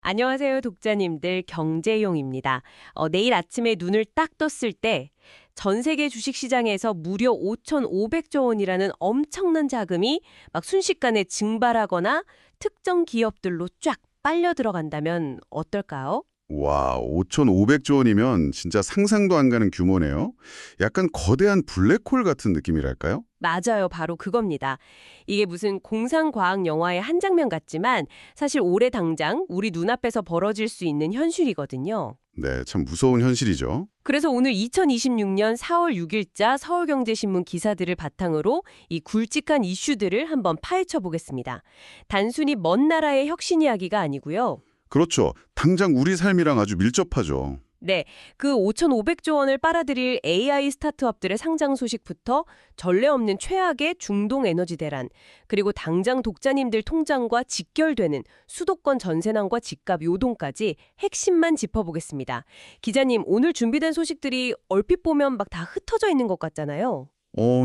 안녕하세요, 독자님들. 경제용입니다. 내일 아침에 눈을 딱 떴을 때 전 세계 주식시장에서 무려 5,500조 원이라는 엄청난 자금이 막 순식간에 증발하거나 특정 기업들로 쫙 빨려 들어간다면 어떨까요? 와, 5,500조 원이면 진짜 상상도 안 가는 규모네요. 약간 거대한 블랙홀 같은 느낌이랄까요? 맞아요. 바로 그겁니다. 이게 무슨 공상과학 영화의 한 장면 같지만 사실 올해 당장 우리 눈앞에서 벌어질 수 있는 현실이거든요. 네, 참 무서운 현실이죠. 그래서 오늘 2026년 4월 6일자 서울경제신문 기사들을 바탕으로 이 굵직한 이슈들을 한번 파헤쳐 보겠습니다. 단순히 먼 나라의 혁신 이야기가 아니고요. 그렇죠. 당장 우리 삶이랑 아주 밀접하죠. 네, 그 5,500조 원을 빨아들일 AI 스타트업들의 상장 소식부터 전례 없는 최악의 중동 에너지 대란, 그리고 당장 독자님들 통장과 직결되는 수도권 전세난과 집값 요동까지 핵심만 짚어보겠습니다. 기자님, 오늘 준비된 소식들이 얼핏 보면 막 다 흩어져 있는 것 같잖아요.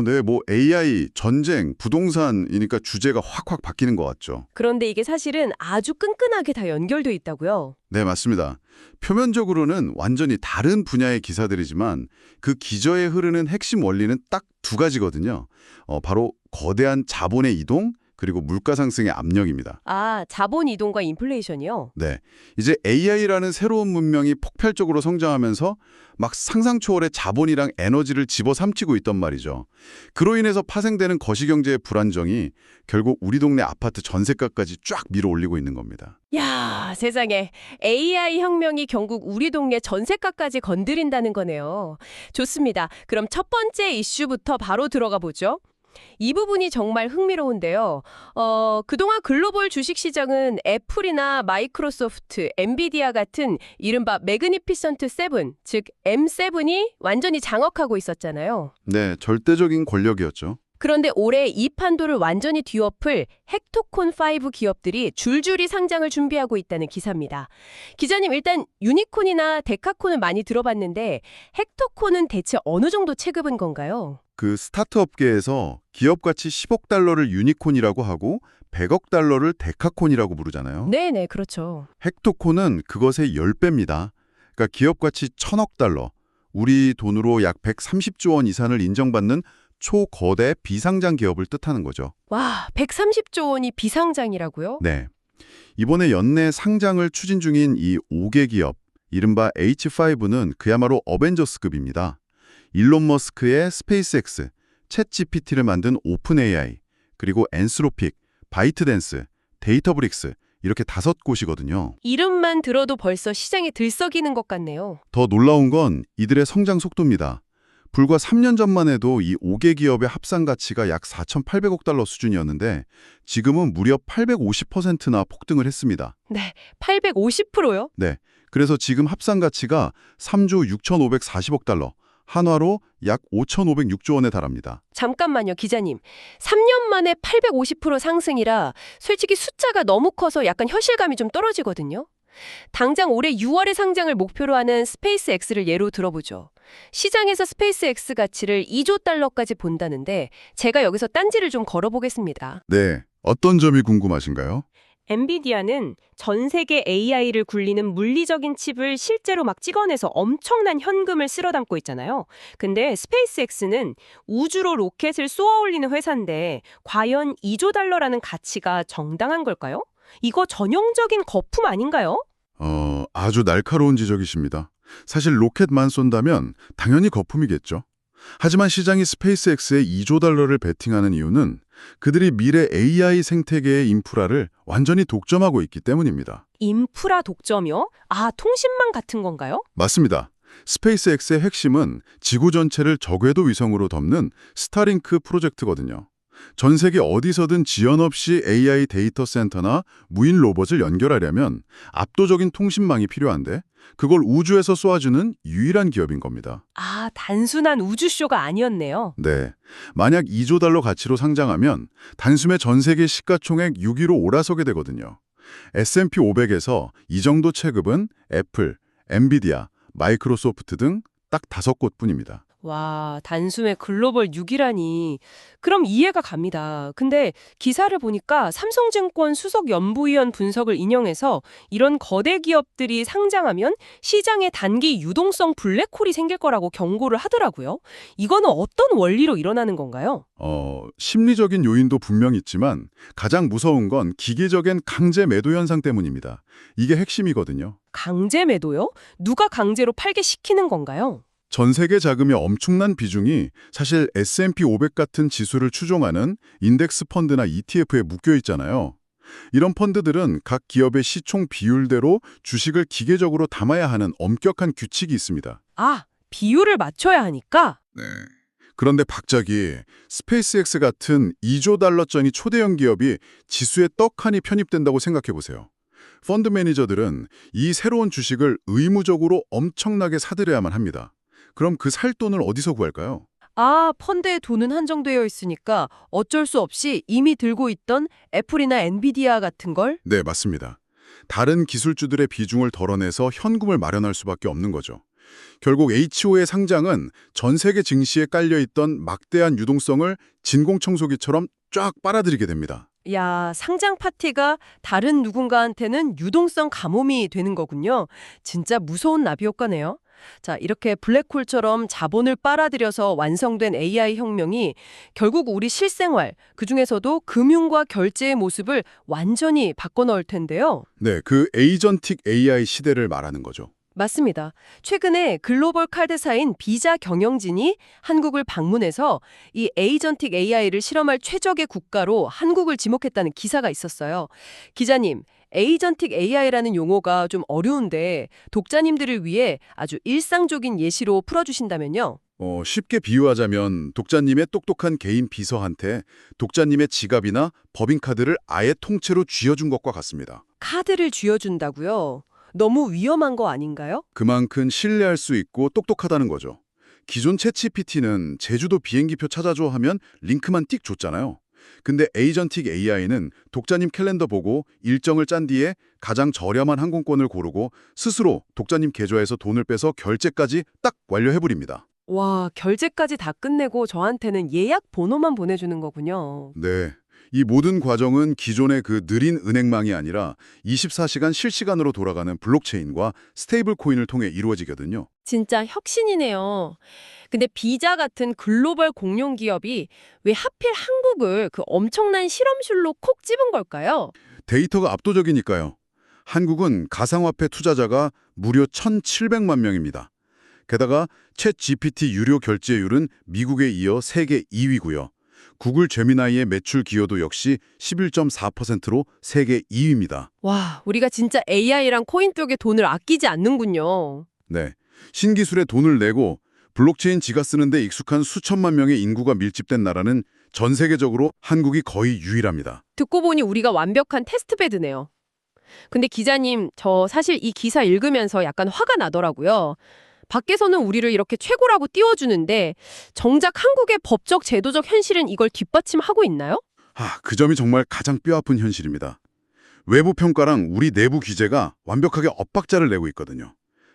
네, 뭐 AI, 전쟁, 부동산이니까 주제가 확확 바뀌는 것 같죠. 그런데 이게 사실은 아주 끈끈하게 다 연결돼 있다고요. 네, 맞습니다. 표면적으로는 완전히 다른 분야의 기사들이지만 그 기저에 흐르는 핵심 원리는 딱 두 가지거든요. 바로 거대한 자본의 이동, 그리고 물가 상승의 압력입니다. 아, 자본 이동과 인플레이션이요? 네. 이제 AI라는 새로운 문명이 폭발적으로 성장하면서 막 상상 초월의 자본이랑 에너지를 집어삼키고 있단 말이죠. 그로 인해서 파생되는 거시경제의 불안정이 결국 우리 동네 아파트 전세가까지 쫙 밀어 올리고 있는 겁니다. 야, 세상에. AI 혁명이 결국 우리 동네 전세가까지 건드린다는 거네요. 좋습니다. 그럼 첫 번째 이슈부터 바로 들어가 보죠. 이 부분이 정말 흥미로운데요. 그동안 글로벌 주식시장은 애플이나 마이크로소프트, 엔비디아 같은 이른바 매그니피선트 세븐, 즉 M7이 완전히 장악하고 있었잖아요. 네, 절대적인 권력이었죠. 그런데 올해 이 판도를 완전히 뒤엎을 헥토콘5 기업들이 줄줄이 상장을 준비하고 있다는 기사입니다. 기자님, 일단 유니콘이나 데카콘을 많이 들어봤는데 헥토콘은 대체 어느 정도 체급인 건가요? 그 스타트업계에서 기업 가치 10억 달러를 유니콘이라고 하고 100억 달러를 데카콘이라고 부르잖아요. 네네, 그렇죠. 헥토콘은 그것의 10배입니다. 그러니까 기업 가치 1,000억 달러, 우리 돈으로 약 130조 원 이상을 인정받는 초거대 비상장 기업을 뜻하는 거죠. 와, 130조 원이 비상장이라고요? 네. 이번에 연내 상장을 추진 중인 이 5개 기업, 이른바 H5는 그야말로 어벤져스급입니다. 일론 머스크의 스페이스X, 챗 GPT를 만든 오픈 AI, 그리고 엔스로픽, 바이트댄스, 데이터브릭스 이렇게 5곳이거든요. 이름만 들어도 벌써 시장에 들썩이는 것 같네요. 더 놀라운 건 이들의 성장 속도입니다. 불과 3년 전만 해도 이 5개 기업의 합산 가치가 약 4,800억 달러 수준이었는데 지금은 무려 850%나 폭등을 했습니다. 네, 850%요? 네, 그래서 지금 합산 가치가 3조 6,540억 달러, 한화로 약 5,506조 원에 달합니다. 잠깐만요, 기자님. 3년 만에 850% 상승이라 솔직히 숫자가 너무 커서 약간 현실감이 좀 떨어지거든요. 당장 올해 6월에 상장을 목표로 하는 스페이스X를 예로 들어보죠. 시장에서 스페이스X 가치를 2조 달러까지 본다는데 제가 여기서 딴지를 좀 걸어보겠습니다. 네, 어떤 점이 궁금하신가요? 엔비디아는 전 세계 AI를 굴리는 물리적인 칩을 실제로 막 찍어내서 엄청난 현금을 쓸어 담고 있잖아요. 근데 스페이스X는 우주로 로켓을 쏘아 올리는 회사인데 과연 2조 달러라는 가치가 정당한 걸까요? 이거 전형적인 거품 아닌가요? 아주 날카로운 지적이십니다. 사실 로켓만 쏜다면 당연히 거품이겠죠. 하지만 시장이 스페이스X에 2조 달러를 베팅하는 이유는 그들이 미래 AI 생태계의 인프라를 완전히 독점하고 있기 때문입니다. 인프라 독점이요? 아, 통신망 같은 건가요? 맞습니다. 스페이스X의 핵심은 지구 전체를 저궤도 위성으로 덮는 스타링크 프로젝트거든요. 전 세계 어디서든 지연 없이 AI 데이터 센터나 무인 로봇을 연결하려면 압도적인 통신망이 필요한데 그걸 우주에서 쏘아주는 유일한 기업인 겁니다. 아, 단순한 우주쇼가 아니었네요. 네. 만약 2조 달러 가치로 상장하면 단숨에 전 세계 시가총액 6위로 올라서게 되거든요. S&P 500에서 이 정도 체급은 애플, 엔비디아, 마이크로소프트 등 딱 5곳뿐입니다. 와, 단숨에 글로벌 6위라니. 그럼 이해가 갑니다. 근데 기사를 보니까 삼성증권 수석 연구위원 분석을 인용해서 이런 거대 기업들이 상장하면 시장에 단기 유동성 블랙홀이 생길 거라고 경고를 하더라고요. 이거는 어떤 원리로 일어나는 건가요? 심리적인 요인도 분명 있지만 가장 무서운 건 기계적인 강제 매도 현상 때문입니다. 이게 핵심이거든요. 강제 매도요? 누가 강제로 팔게 시키는 건가요? 전 세계 자금의 엄청난 비중이 사실 S&P 500 같은 지수를 추종하는 인덱스 펀드나 ETF에 묶여 있잖아요. 이런 펀드들은 각 기업의 시총 비율대로 주식을 기계적으로 담아야 하는 엄격한 규칙이 있습니다. 아, 비율을 맞춰야 하니까? 네. 그런데 갑자기 스페이스X 같은 2조 달러짜리 초대형 기업이 지수에 떡하니 편입된다고 생각해 보세요. 펀드 매니저들은 이 새로운 주식을 의무적으로 엄청나게 사들여야만 합니다. 그럼 그 살 돈을 어디서 구할까요? 아, 펀드에 돈은 한정되어 있으니까 어쩔 수 없이 이미 들고 있던 애플이나 엔비디아 같은 걸? 네, 맞습니다. 다른 기술주들의 비중을 덜어내서 현금을 마련할 수밖에 없는 거죠. 결국 HO의 상장은 전 세계 증시에 깔려있던 막대한 유동성을 진공청소기처럼 쫙 빨아들이게 됩니다. 야, 상장 파티가 다른 누군가한테는 유동성 가뭄이 되는 거군요. 진짜 무서운 나비 효과네요. 자, 이렇게 블랙홀처럼 자본을 빨아들여서 완성된 AI 혁명이 결국 우리 실생활, 그중에서도 금융과 결제의 모습을 완전히 바꿔넣을 텐데요. 네, 그 에이전틱 AI 시대를 말하는 거죠. 맞습니다. 최근에 글로벌 카드사인 비자 경영진이 한국을 방문해서 이 에이전틱 AI를 실험할 최적의 국가로 한국을 지목했다는 기사가 있었어요. 기자님, 에이전틱 AI라는 용어가 좀 어려운데 독자님들을 위해 아주 일상적인 예시로 풀어주신다면요. 쉽게 비유하자면 독자님의 똑똑한 개인 비서한테 독자님의 지갑이나 법인카드를 아예 통째로 쥐어준 것과 같습니다. 카드를 쥐어준다고요? 너무 위험한 거 아닌가요? 그만큼 신뢰할 수 있고 똑똑하다는 거죠. 기존 챗GPT는 제주도 비행기표 찾아줘 하면 링크만 띡 줬잖아요. 근데 에이전틱 AI는 독자님 캘린더 보고 일정을 짠 뒤에 가장 저렴한 항공권을 고르고 스스로 독자님 계좌에서 돈을 빼서 결제까지 딱 완료해버립니다. 와, 결제까지 다 끝내고 저한테는 예약 번호만 보내주는 거군요. 네. 이 모든 과정은 기존의 그 느린 은행망이 아니라 24시간 실시간으로 돌아가는 블록체인과 스테이블 코인을 통해 이루어지거든요. 진짜 혁신이네요. 근데 비자 같은 글로벌 공룡 기업이 왜 하필 한국을 그 엄청난 실험실로 콕 집은 걸까요? 데이터가 압도적이니까요. 한국은 가상화폐 투자자가 무려 1,700만 명입니다. 게다가 챗 GPT 유료 결제율은 미국에 이어 세계 2위고요. 구글 제미나이의 매출 기여도 역시 11.4%로 세계 2위입니다. 와, 우리가 진짜 AI랑 코인 쪽에 돈을 아끼지 않는군요. 네, 신기술에 돈을 내고 블록체인 지가 쓰는데 익숙한 수천만 명의 인구가 밀집된 나라는 전 세계적으로 한국이 거의 유일합니다. 듣고 보니 우리가 완벽한 테스트베드네요. 근데 기자님, 저 사실 이 기사 읽으면서 약간 화가 나더라고요. 밖에서는 우리를 이렇게 최고라고 띄워주는데 정작 한국의 법적 제도적 현실은 이걸 뒷받침하고 있나요? 그 점이 정말 가장 뼈아픈 현실입니다. 외부 평가랑 우리 내부 규제가 완벽하게 엇박자를 내고 있거든요.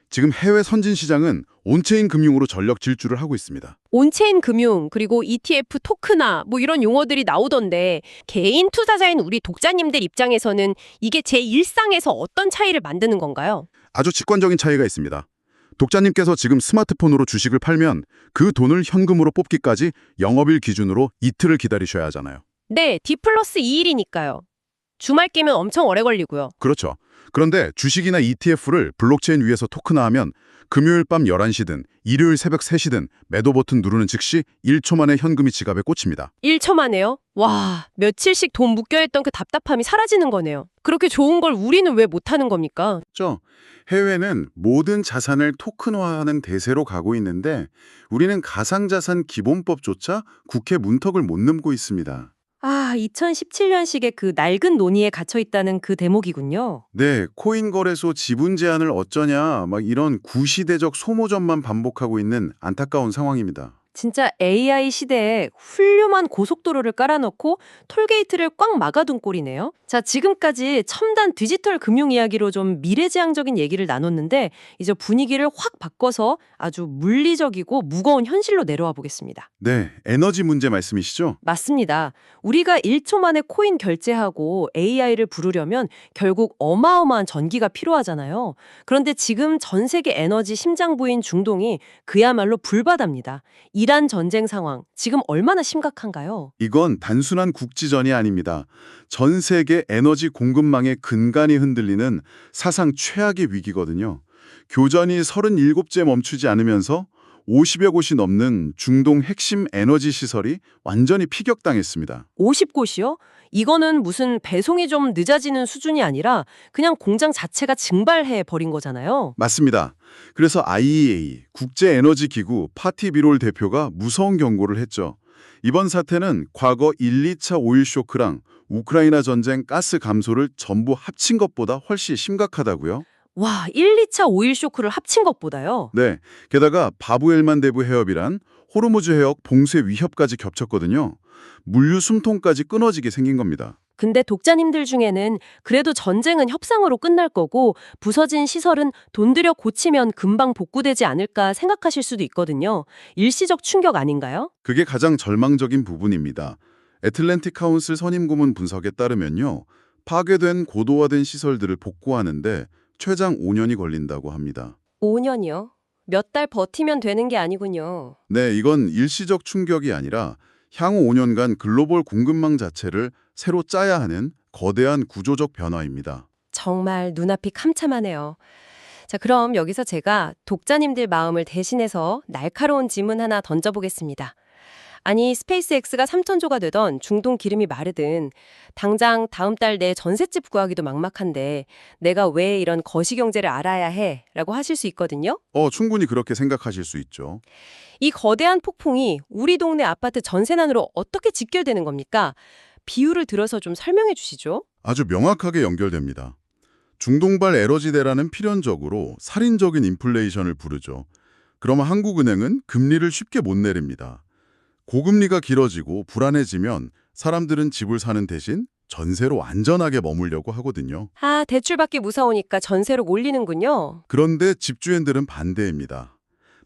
지금 해외 선진 시장은 온체인 금융으로 전력 질주를 하고 있습니다. 온체인 금융, 그리고 ETF 토크나 뭐 이런 용어들이 나오던데 개인 투자자인 우리 독자님들 입장에서는 이게 제 일상에서 어떤 차이를 만드는 건가요? 아주 직관적인 차이가 있습니다. 독자님께서 지금 스마트폰으로 주식을 팔면 그 돈을 현금으로 뽑기까지 영업일 기준으로 이틀을 기다리셔야 하잖아요. 네, D+2일이니까요. 주말 끼면 엄청 오래 걸리고요. 그렇죠. 그런데 주식이나 ETF를 블록체인 위에서 토큰화하면 금요일 밤 11시든 일요일 새벽 3시든 매도 버튼 누르는 즉시 1초 만에 현금이 지갑에 꽂힙니다. 1초 만에요? 와, 며칠씩 돈 묶여있던 그 답답함이 사라지는 거네요. 그렇게 좋은 걸 우리는 왜 못하는 겁니까? 그렇죠. 해외는 모든 자산을 토큰화하는 대세로 가고 있는데 우리는 가상자산 기본법조차 국회 문턱을 못 넘고 있습니다. 아, 2017년식의 그 낡은 논의에 갇혀 있다는 그 대목이군요. 네, 코인 거래소 지분 제한을 어쩌냐 막 이런 구시대적 소모전만 반복하고 있는 안타까운 상황입니다. 진짜 AI 시대에 훌륭한 고속도로를 깔아놓고 톨게이트를 꽉 막아둔 꼴이네요. 자, 지금까지 첨단 디지털 금융 이야기로 좀 미래지향적인 얘기를 나눴는데 이제 분위기를 확 바꿔서 아주 물리적이고 무거운 현실로 내려와 보겠습니다. 네, 에너지 문제 말씀이시죠? 맞습니다. 우리가 1초 만에 코인 결제하고 AI를 부르려면 결국 어마어마한 전기가 필요하잖아요. 그런데 지금 전 세계 에너지 심장부인 중동이 그야말로 불바다입니다. 이란 전쟁 상황, 지금 얼마나 심각한가요? 이건 단순한 국지전이 아닙니다. 전 세계 에너지 공급망의 근간이 흔들리는 사상 최악의 위기거든요. 교전이 37째 멈추지 않으면서 50여 곳이 넘는 중동 핵심 에너지 시설이 완전히 피격당했습니다. 50곳이요? 이거는 무슨 배송이 좀 늦어지는 수준이 아니라 그냥 공장 자체가 증발해 버린 거잖아요. 맞습니다. 그래서 IEA, 국제에너지기구 파티 비롤 대표가 무서운 경고를 했죠. 이번 사태는 과거 1, 2차 오일 쇼크랑 우크라이나 전쟁 가스 감소를 전부 합친 것보다 훨씬 심각하다고요? 와, 1, 2차 오일 쇼크를 합친 것보다요? 네, 게다가 바브엘만 대부 해협이란 호르무즈 해역 봉쇄 위협까지 겹쳤거든요. 물류 숨통까지 끊어지게 생긴 겁니다. 근데 독자님들 중에는 그래도 전쟁은 협상으로 끝날 거고 부서진 시설은 돈 들여 고치면 금방 복구되지 않을까 생각하실 수도 있거든요. 일시적 충격 아닌가요? 그게 가장 절망적인 부분입니다. 애틀랜틱 카운슬 선임 고문 분석에 따르면요. 파괴된 고도화된 시설들을 복구하는데 최장 5년이 걸린다고 합니다. 5년이요? 몇 달 버티면 되는 게 아니군요. 네, 이건 일시적 충격이 아니라 향후 5년간 글로벌 공급망 자체를 새로 짜야 하는 거대한 구조적 변화입니다. 정말 눈앞이 캄참하네요. 자, 그럼 여기서 제가 독자님들 마음을 대신해서 날카로운 질문 하나 던져보겠습니다. 아니, 스페이스X가 3천조가 되던 중동 기름이 마르든 당장 다음 달 내 전셋집 구하기도 막막한데 내가 왜 이런 거시경제를 알아야 해? 라고 하실 수 있거든요. 충분히 그렇게 생각하실 수 있죠. 이 거대한 폭풍이 우리 동네 아파트 전세난으로 어떻게 직결되는 겁니까? 비유를 들어서 좀 설명해 주시죠. 아주 명확하게 연결됩니다. 중동발 에너지대란은 필연적으로 살인적인 인플레이션을 부르죠. 그러면 한국은행은 금리를 쉽게 못 내립니다. 고금리가 길어지고 불안해지면 사람들은 집을 사는 대신 전세로 안전하게 머물려고 하거든요. 아, 대출받기 무서우니까 전세로 몰리는군요. 그런데 집주인들은 반대입니다.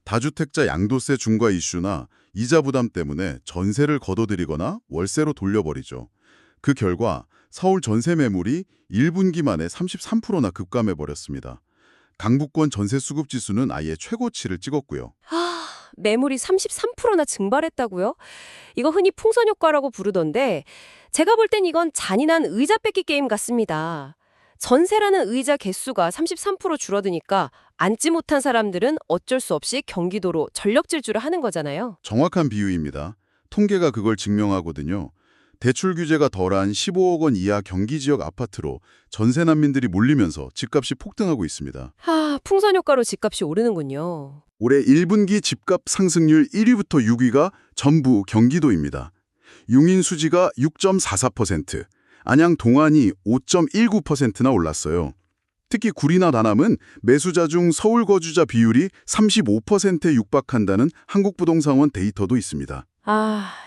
다주택자 양도세 중과 이슈나 이자 부담 때문에 전세를 거둬들이거나 월세로 돌려버리죠. 그 결과 서울 전세 매물이 1분기 만에 33%나 급감해버렸습니다. 강북권 전세 수급 지수는 아예 최고치를 찍었고요. 매물이 33%나 증발했다고요? 이거 흔히 풍선 효과라고 부르던데 제가 볼 땐 이건 잔인한 의자 뺏기 게임 같습니다. 전세라는 의자 개수가 33% 줄어드니까 앉지 못한 사람들은 어쩔 수 없이 경기도로 전력 질주를 하는 거잖아요. 정확한 비유입니다. 통계가 그걸 증명하거든요. 대출 규제가 덜한 15억 원 이하 경기 지역 아파트로 전세 난민들이 몰리면서 집값이 폭등하고 있습니다. 풍선 효과로 집값이 오르는군요. 올해 1분기 집값 상승률 1위부터 6위가 전부 경기도입니다. 용인 수지가 6.44%, 안양 동안이 5.19%나 올랐어요. 특히 구리나 다남은 매수자 중 서울 거주자 비율이 35%에 육박한다는 한국부동산원 데이터도 있습니다.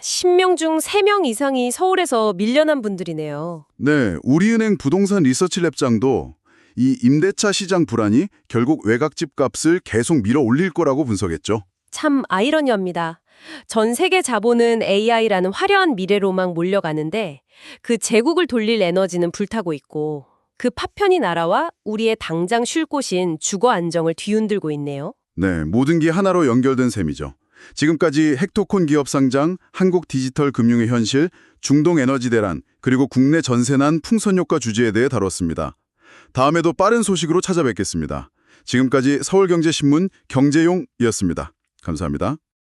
10명 중 3명 이상이 서울에서 밀려난 분들이네요. 네, 우리은행 부동산 리서치랩장도 이 임대차 시장 불안이 결국 외곽집 값을 계속 밀어 올릴 거라고 분석했죠. 참 아이러니합니다. 전 세계 자본은 AI라는 화려한 미래로만 몰려가는데 그 제국을 돌릴 에너지는 불타고 있고 그 파편이 날아와 우리의 당장 쉴 곳인 주거 안정을 뒤흔들고 있네요. 네, 모든 게 하나로 연결된 셈이죠. 지금까지 헥토콘 기업 상장, 한국 디지털 금융의 현실, 중동 에너지 대란, 그리고 국내 전세난 풍선 효과 주제에 대해 다뤘습니다. 다음에도 빠른 소식으로 찾아뵙겠습니다. 지금까지 서울경제신문 경제용이었습니다. 감사합니다.